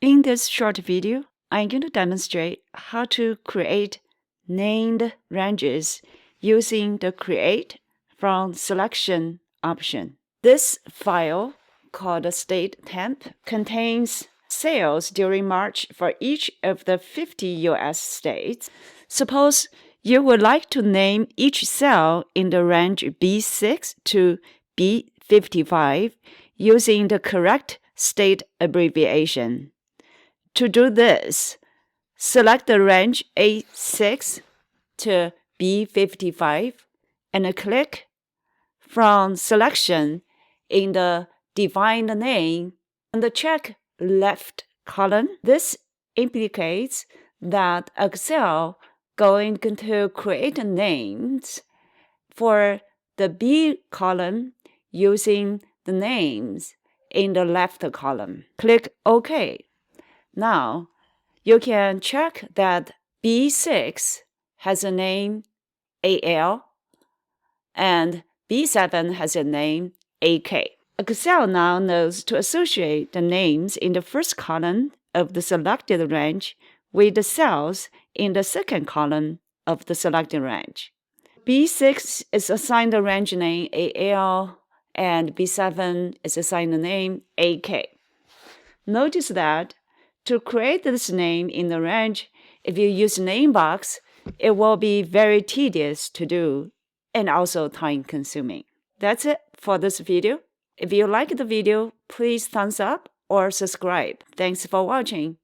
In this short video, I'm going to demonstrate how to create named ranges using the Create from Selection option. This file, called state temp, contains sales during March for each of the 50 US states. Suppose you would like to name each cell in the range B6 to B55 using the correct state abbreviation. To do this, select the range A6 to B55 and click from Selection in the Define the Name and check left column. This indicates that Excel going to create names for the B column using the names in the left column. Click OK. Now, you can check that B6 has a name AL and B7 has a name AK. Excel now knows to associate the names in the first column of the selected range with the cells in the second column of the selected range. B6 is assigned the range name AL and B7 is assigned the name AK. Notice that to create this name in the range, if you use name box, it will be very tedious to do and also time-consuming. That's it for this video. If you like the video, please thumbs up or subscribe. Thanks for watching.